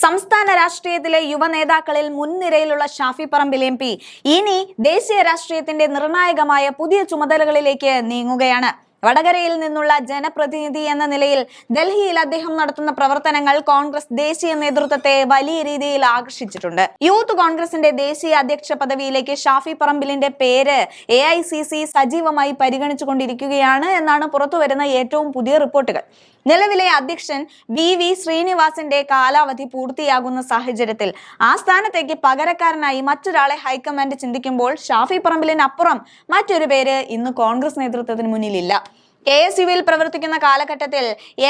സംസ്ഥാന രാഷ്ട്രീയത്തിലെ യുവ നേതാക്കളിൽ മുൻനിരയിലുള്ള ഷാഫി പറമ്പിൽ എം പി ഇനി ദേശീയ രാഷ്ട്രീയത്തിന്റെ നിർണായകമായ പുതിയ ചുമതലകളിലേക്ക് നീങ്ങുകയാണ്. വടകരയിൽ നിന്നുള്ള ജനപ്രതിനിധി എന്ന നിലയിൽ ഡൽഹിയിൽ അദ്ദേഹം നടത്തുന്ന പ്രവർത്തനങ്ങൾ കോൺഗ്രസ് ദേശീയ നേതൃത്വത്തെ വലിയ രീതിയിൽ ആകർഷിച്ചിട്ടുണ്ട്. യൂത്ത് കോൺഗ്രസിന്റെ ദേശീയ അധ്യക്ഷ പദവിയിലേക്ക് ഷാഫി പറമ്പിലിന്റെ പേര് AICC സജീവമായി പരിഗണിച്ചുകൊണ്ടിരിക്കുകയാണ് എന്നാണ് പുറത്തുവരുന്ന ഏറ്റവും പുതിയ റിപ്പോർട്ടുകൾ. നിലവിലെ അധ്യക്ഷൻ VV ശ്രീനിവാസിന്റെ കാലാവധി പൂർത്തിയാകുന്ന സാഹചര്യത്തിൽ ആ സ്ഥാനത്തേക്ക് പകരക്കാരനായി മറ്റൊരാളെ ഹൈക്കമാൻഡ് ചിന്തിക്കുമ്പോൾ ഷാഫി പറമ്പിലിനപ്പുറം മറ്റൊരു പേര് ഇന്ന് കോൺഗ്രസ് നേതൃത്വത്തിന് മുന്നിലില്ല. KSUവിൽ പ്രവർത്തിക്കുന്ന കാലഘട്ടത്തിൽ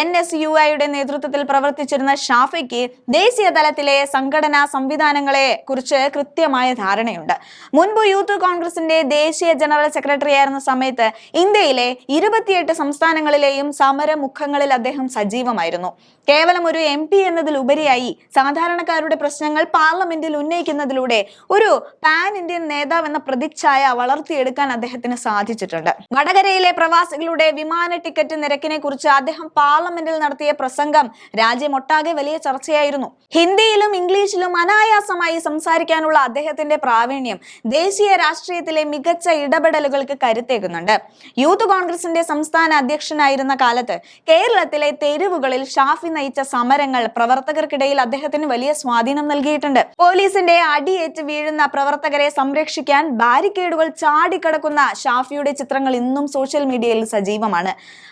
NSUIയുടെ നേതൃത്വത്തിൽ പ്രവർത്തിച്ചിരുന്ന ഷാഫിക്ക് ദേശീയ തലത്തിലെ സംഘടനാ സംവിധാനങ്ങളെ കുറിച്ച് കൃത്യമായ ധാരണയുണ്ട്. മുൻപ് യൂത്ത് കോൺഗ്രസിന്റെ ദേശീയ ജനറൽ സെക്രട്ടറി ആയിരുന്ന സമയത്ത് ഇന്ത്യയിലെ 28 സംസ്ഥാനങ്ങളിലെയും സമരമുഖങ്ങളിൽ അദ്ദേഹം സജീവമായിരുന്നു. കേവലം ഒരു MP എന്നതിലുപരിയായി സാധാരണക്കാരുടെ പ്രശ്നങ്ങൾ പാർലമെന്റിൽ ഉന്നയിക്കുന്നതിലൂടെ ഒരു പാൻ ഇന്ത്യൻ നേതാവ് എന്ന പ്രതിച്ഛായ വളർത്തിയെടുക്കാൻ അദ്ദേഹത്തിന് സാധിച്ചിട്ടുണ്ട്. വടകരയിലെ പ്രവാസികളുടെ വിമാന ടിക്കറ്റ് നിരക്കിനെ കുറിച്ച് അദ്ദേഹം പാർലമെന്റിൽ നടത്തിയ പ്രസംഗം രാജ്യമൊട്ടാകെ വലിയ ചർച്ചയായിരുന്നു. ഹിന്ദിയിലും ഇംഗ്ലീഷിലും അനായാസമായി സംസാരിക്കാനുള്ള അദ്ദേഹത്തിന്റെ പ്രാവീണ്യം ദേശീയ രാഷ്ട്രീയത്തിലെ മികച്ച ഇടപെടലുകൾക്ക് കരുത്തേകുന്നുണ്ട്. യൂത്ത് കോൺഗ്രസിന്റെ സംസ്ഥാന അധ്യക്ഷനായിരുന്ന കാലത്ത് കേരളത്തിലെ തെരുവുകളിൽ ഷാഫി നയിച്ച സമരങ്ങൾ പ്രവർത്തകർക്കിടയിൽ അദ്ദേഹത്തിന് വലിയ സ്വാധീനം നൽകിയിട്ടുണ്ട്. പോലീസിന്റെ അടിയേറ്റ് വീഴുന്ന പ്രവർത്തകരെ സംരക്ഷിക്കാൻ ബാരിക്കേഡുകൾ ചാടിക്കടക്കുന്ന ഷാഫിയുടെ ചിത്രങ്ങൾ ഇന്നും സോഷ്യൽ മീഡിയയിൽ സജീവമാണ്.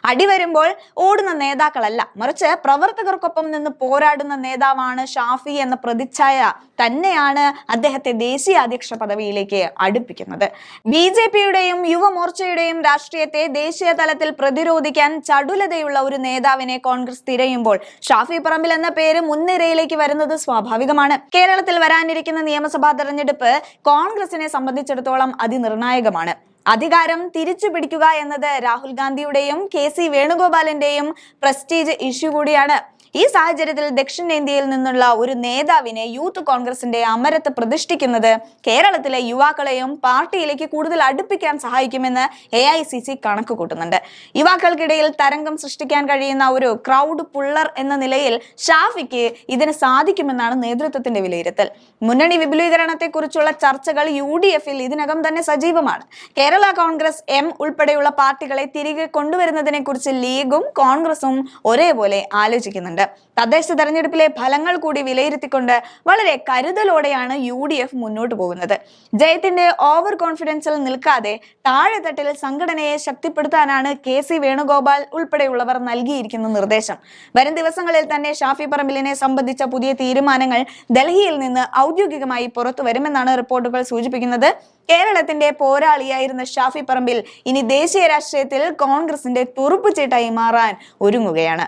അടി വരുമ്പോൾ ഓടുന്ന നേതാക്കളല്ല, മറിച്ച് പ്രവർത്തകർക്കൊപ്പം നിന്ന് പോരാടുന്ന നേതാവാണ് ഷാഫി എന്ന പ്രതിച്ഛായ തന്നെയാണ് അദ്ദേഹത്തെ ദേശീയ അധ്യക്ഷ പദവിയിലേക്ക് അടുപ്പിക്കുന്നത്. BJPയുടെയും യുവമോർച്ചയുടെയും രാഷ്ട്രീയത്തെ ദേശീയ തലത്തിൽ പ്രതിരോധിക്കാൻ ചടുലതയുള്ള ഒരു നേതാവിനെ കോൺഗ്രസ് തിരയുമ്പോൾ ഷാഫി പറമ്പിൽ എന്ന പേര് മുൻനിരയിലേക്ക് വരുന്നത് സ്വാഭാവികമാണ്. കേരളത്തിൽ വരാനിരിക്കുന്ന നിയമസഭാ തെരഞ്ഞെടുപ്പ് കോൺഗ്രസിനെ സംബന്ധിച്ചിടത്തോളം അതിനിർണായകമാണ്. അധികാരം തിരിച്ചു പിടിക്കുക എന്നത് രാഹുൽ ഗാന്ധിയുടെയും KC വേണുഗോപാലിന്റെയും പ്രസ്റ്റീജ് ഇഷ്യൂ കൂടിയാണ്. ഈ സാഹചര്യത്തിൽ ദക്ഷിണേന്ത്യയിൽ നിന്നുള്ള ഒരു നേതാവിനെ യൂത്ത് കോൺഗ്രസിന്റെ അമരത്ത് പ്രതിഷ്ഠിക്കുന്നത് കേരളത്തിലെ യുവാക്കളെയും പാർട്ടിയിലേക്ക് കൂടുതൽ അടുപ്പിക്കാൻ സഹായിക്കുമെന്ന് AICC കണക്ക് കൂട്ടുന്നുണ്ട്. യുവാക്കൾക്കിടയിൽ തരംഗം സൃഷ്ടിക്കാൻ കഴിയുന്ന ഒരു ക്രൗഡ് പുള്ളർ എന്ന നിലയിൽ ഷാഫിക്ക് ഇതിന് സാധിക്കുമെന്നാണ് നേതൃത്വത്തിന്റെ വിലയിരുത്തൽ. മുന്നണി വിപുലീകരണത്തെക്കുറിച്ചുള്ള ചർച്ചകൾ UDFൽ ഇതിനകം തന്നെ സജീവമാണ്. കേരള കോൺഗ്രസ് M ഉൾപ്പെടെയുള്ള പാർട്ടികളെ തിരികെ കൊണ്ടുവരുന്നതിനെ കുറിച്ച് ലീഗും കോൺഗ്രസും ഒരേപോലെ ആലോചിക്കുന്നുണ്ട്. തദ്ദേശ തെരഞ്ഞെടുപ്പിലെ ഫലങ്ങൾ കൂടി വിലയിരുത്തിക്കൊണ്ട് വളരെ കരുതലോടെയാണ് UDF മുന്നോട്ട് പോകുന്നത്. ജയത്തിന്റെ ഓവർ കോൺഫിഡൻസിൽ നിൽക്കാതെ താഴെത്തട്ടിൽ സംഘടനയെ ശക്തിപ്പെടുത്താനാണ് KC വേണുഗോപാൽ ഉൾപ്പെടെയുള്ളവർ നൽകിയിരിക്കുന്ന നിർദ്ദേശം. വരും ദിവസങ്ങളിൽ തന്നെ ഷാഫി പറമ്പിലിനെ സംബന്ധിച്ച പുതിയ തീരുമാനങ്ങൾ ഡൽഹിയിൽ നിന്ന് ഔദ്യോഗികമായി പുറത്തു വരുമെന്നാണ് റിപ്പോർട്ടുകൾ സൂചിപ്പിക്കുന്നത്. കേരളത്തിന്റെ പോരാളിയായിരുന്ന ഷാഫി പറമ്പിൽ ഇനി ദേശീയ രാഷ്ട്രീയത്തിൽ കോൺഗ്രസിന്റെ തുറുപ്പുചീട്ടായി മാറാൻ ഒരുങ്ങുകയാണ്.